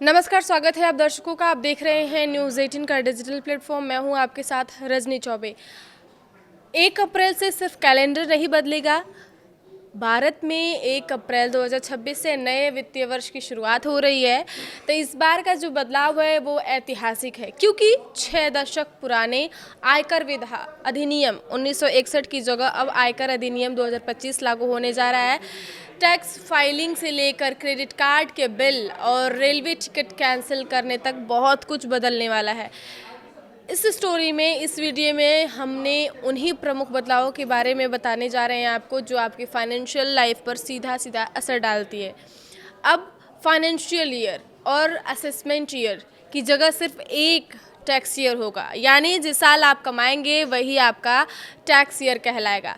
नमस्कार, स्वागत है आप दर्शकों का। आप देख रहे हैं न्यूज़ 18 का डिजिटल प्लेटफॉर्म। मैं हूं आपके साथ रजनी चौबे। 1 अप्रैल से सिर्फ कैलेंडर नहीं बदलेगा। भारत में 1 अप्रैल 2026 से नए वित्तीय वर्ष की शुरुआत हो रही है। तो इस बार का जो बदलाव है वो ऐतिहासिक है, क्योंकि 6 दशक पुराने आयकर अधिनियम 1961 की जगह अब आयकर अधिनियम 2025 लागू होने जा रहा है। टैक्स फाइलिंग से लेकर क्रेडिट कार्ड के बिल और रेलवे टिकट कैंसिल करने तक बहुत कुछ बदलने वाला है। इस स्टोरी में, इस वीडियो में हमने उन्हीं प्रमुख बदलावों के बारे में बताने जा रहे हैं आपको, जो आपकी फाइनेंशियल लाइफ पर सीधा सीधा असर डालती है। अब फाइनेंशियल ईयर और असेसमेंट ईयर की जगह सिर्फ एक टैक्स ईयर होगा, यानी जिस साल आप कमाएंगे वही आपका टैक्स ईयर कहलाएगा।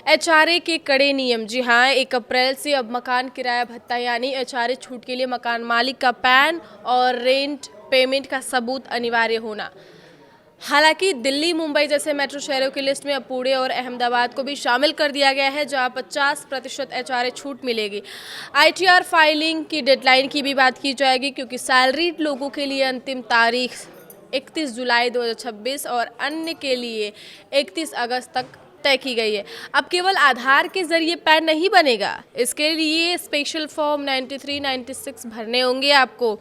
एचआरए के कड़े नियम, जी हाँ, 1 अप्रैल से अब मकान किराया भत्ता यानी एचआरए छूट के लिए मकान मालिक का पैन और रेंट पेमेंट का सबूत अनिवार्य होना। हालांकि दिल्ली, मुंबई जैसे मेट्रो शहरों की लिस्ट में अब पुणे और अहमदाबाद को भी शामिल कर दिया गया है, जहां 50% एचआरए छूट मिलेगी। आईटीआर फाइलिंग की डेडलाइन की भी बात की जाएगी, क्योंकि सैलरीड लोगों के लिए अंतिम तारीख 31 जुलाई 2026 और अन्य के लिए 31 अगस्त तक तय की गई है। अब केवल आधार के जरिए पैन नहीं बनेगा, इसके लिए स्पेशल फॉर्म 93, 96 भरने होंगे आपको।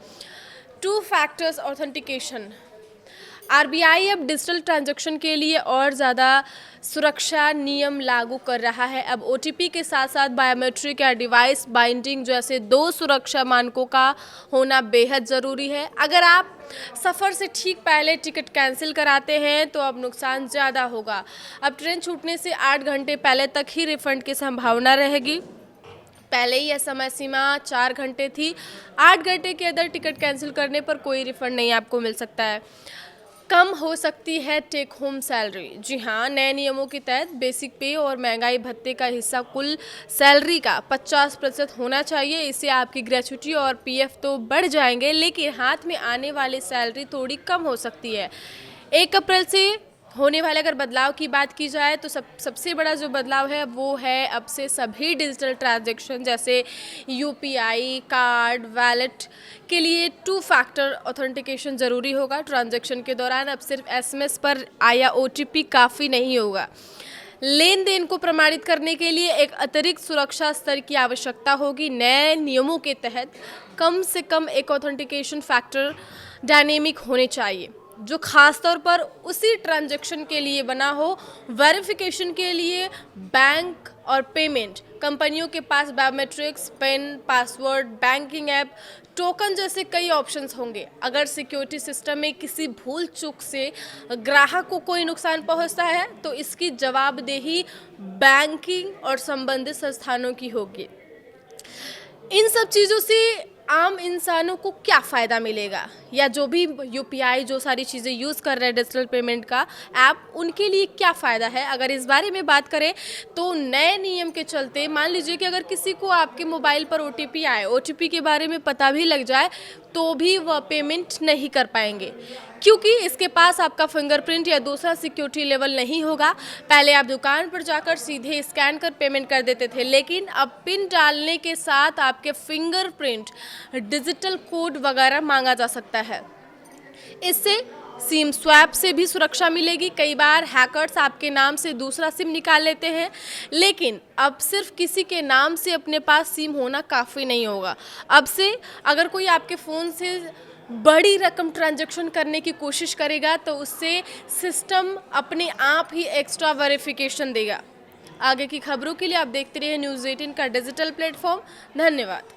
2 फैक्टर्स ऑथेंटिकेशन, आरबीआई अब डिजिटल ट्रांजैक्शन के लिए और ज़्यादा सुरक्षा नियम लागू कर रहा है। अब ओटीपी के साथ साथ बायोमेट्रिक या डिवाइस बाइंडिंग जैसे 2 सुरक्षा मानकों का होना बेहद ज़रूरी है। अगर आप सफ़र से ठीक पहले टिकट कैंसिल कराते हैं तो अब नुकसान ज़्यादा होगा। अब ट्रेन छूटने से 8 घंटे पहले तक ही रिफंड की संभावना रहेगी। पहले ही यह समय सीमा 4 घंटे थी। 8 घंटे के अंदर टिकट कैंसिल करने पर कोई रिफंड नहीं आपको मिल सकता है। कम हो सकती है टेक होम सैलरी, जी हाँ, नए नियमों के तहत बेसिक पे और महंगाई भत्ते का हिस्सा कुल सैलरी का 50% होना चाहिए। इससे आपकी ग्रेच्युटी और पीएफ तो बढ़ जाएंगे, लेकिन हाथ में आने वाली सैलरी थोड़ी कम हो सकती है। 1 अप्रैल से होने वाले अगर बदलाव की बात की जाए तो सबसे बड़ा जो बदलाव है वो है अब से सभी डिजिटल ट्रांजैक्शन जैसे यूपीआई, कार्ड, वैलेट के लिए 2 फैक्टर ऑथेंटिकेशन ज़रूरी होगा। ट्रांजैक्शन के दौरान अब सिर्फ एसएमएस पर आया ओटीपी काफ़ी नहीं होगा। लेन देन को प्रमाणित करने के लिए एक अतिरिक्त सुरक्षा स्तर की आवश्यकता होगी। नए नियमों के तहत कम से कम एक ऑथेंटिकेशन फैक्टर डायनेमिक होने चाहिए, जो खासतौर पर उसी ट्रांजैक्शन के लिए बना हो। वेरिफिकेशन के लिए बैंक और पेमेंट कंपनियों के पास biometrics, pen, password, banking app, token जैसे कई ऑप्शंस होंगे। अगर सिक्योरिटी सिस्टम में किसी भूल चूक से ग्राहक को कोई नुकसान पहुंचता है तो इसकी जवाबदेही बैंकिंग और संबंधित संस्थानों की होगी। इन सब चीज़ों से आम इंसानों को क्या फ़ायदा मिलेगा, या जो भी यूपीआई, जो सारी चीज़ें यूज़ कर रहे हैं डिजिटल पेमेंट का ऐप, उनके लिए क्या फ़ायदा है? अगर इस बारे में बात करें तो नए नियम के चलते मान लीजिए कि अगर किसी को आपके मोबाइल पर ओटीपी आए, ओटीपी के बारे में पता भी लग जाए, तो भी वह पेमेंट नहीं कर पाएंगे, क्योंकि इसके पास आपका फिंगरप्रिंट या दूसरा सिक्योरिटी लेवल नहीं होगा। पहले आप दुकान पर जाकर सीधे स्कैन कर पेमेंट कर देते थे, लेकिन अब पिन डालने के साथ आपके फिंगरप्रिंट, डिजिटल कोड वगैरह मांगा जा सकता है। इससे सिम स्वैप से भी सुरक्षा मिलेगी। कई बार हैकर्स आपके नाम से दूसरा सिम निकाल लेते हैं, लेकिन अब सिर्फ किसी के नाम से अपने पास सिम होना काफ़ी नहीं होगा। अब से अगर कोई आपके फ़ोन से बड़ी रकम ट्रांजैक्शन करने की कोशिश करेगा तो उससे सिस्टम अपने आप ही एक्स्ट्रा वेरिफिकेशन देगा। आगे की खबरों के लिए आप देखते रहिए न्यूज़ 18 का डिजिटल प्लेटफॉर्म। धन्यवाद।